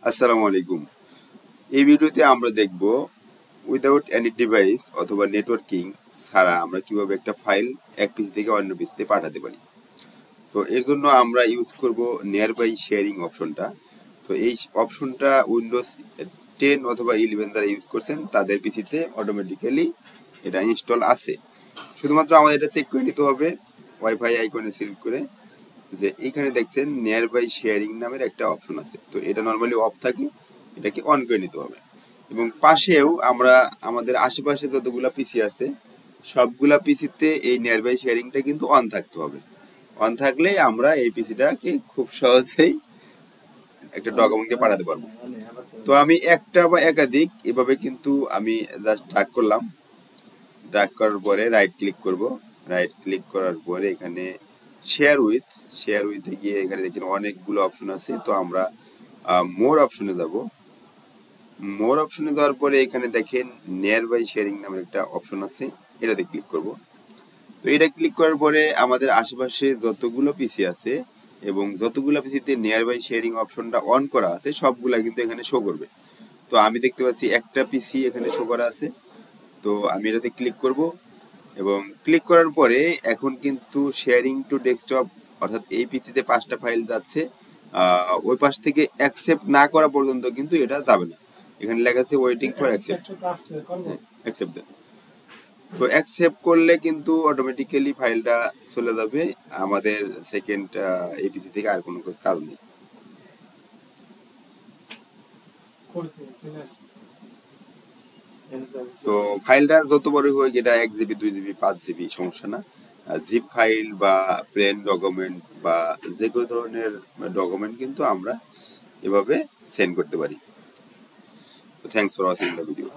আসসালামু আলাইকুম। এই ভিডিওতে আমরা দেখব উইদাউট এনি ডিভাইস অথবা নেটওয়ার্কিং ছাড়া আমরা কিভাবে একটা ফাইল এক পিসি থেকে অন্য পিসিতে পাঠাতে পারি। তো এর জন্য আমরা ইউজ করব নিয়ার বাই শেয়ারিং অপশনটা। তো এই অপশনটা উইন্ডোজ 10 অথবা 11 যারা ইউজ করছেন তাদের পিসিতে অটোমেটিক্যালি এটা ইনস্টল আছে। শুধুমাত্র আমাদের এটা চেক করে নিতে হবে ওয়াইফাই আইকনে সিলেক্ট করে যে এইখানে দেখছেন নিয়ার বাই শেয়ারিং নামের একটা অপশন আছে। তো এটা নর্মালি অফ থাকে, এটাকে অন করে নিতে হবে। এবং পাশেও আমরা আমাদের আশেপাশে যতগুলা পিসি আছে সবগুলা পিসিতে এই নিয়ার বাই শেয়ারিংটা কিন্তু অন থাকতে হবে। অন থাকলেই আমরা এই পিসিটাকে খুব সহজেই একটা ডকুমেন্টকে পাঠাতে পারবো। তো আমি একটা বা একাধিক এভাবে কিন্তু আমি জাস্ট ড্র্যাগ করলাম। ড্র্যাগ করার পরে রাইট ক্লিক করব। রাইট ক্লিক করার পরে এখানে শেয়ার উইথে গিয়ে এখানে দেখেন অনেকগুলো অপশন আছে। তো আমরা মোর অপশনে যাব। মোর অপশনে যাওয়ার পরে এখানে দেখেন নিয়ার বাই শেয়ারিং নামের একটা অপশন আছে, এটাতে ক্লিক করব। তো এটা ক্লিক করার পরে আমাদের আশেপাশে যতগুলো পিসি আছে এবং যতগুলো পিসিতে নিয়ার বাই শেয়ারিং অপশনটা অন করা আছে সবগুলা কিন্তু এখানে শো করবে। তো আমি দেখতে পাচ্ছি একটা পিসি এখানে শো করা আছে। তো আমি এটাতে ক্লিক করব এবং ক্লিক করার পরে এখন কিন্তু শেয়ারিং টু ডেস্কটপ অর্থাৎ এই পিসিতে 5টা ফাইল যাচ্ছে। ওই পাশ থেকে অ্যাকসেপ্ট না করা পর্যন্ত কিন্তু এটা যাবে না। এখানে লেখা আছে ওয়েটিং ফর অ্যাকসেপ্ট। অ্যাকসেপ্ট দেন। তো অ্যাকসেপ্ট করলে কিন্তু অটোমেটিক্যালি ফাইলটা চলে যাবে আমাদের সেকেন্ড এপিসি থেকে। আর কোনো কাজ নেই। তো ফাইলটা যত বড় হোক, এটা 1 জিবি 2 জিবি 5 জিবি সমস্যা না। জিপ ফাইল বা প্লেন ডকুমেন্ট বা যে কোনো ধরনের ডকুমেন্ট কিন্তু আমরা এভাবে সেন্ড করতে পারি। Thanks for watching the video.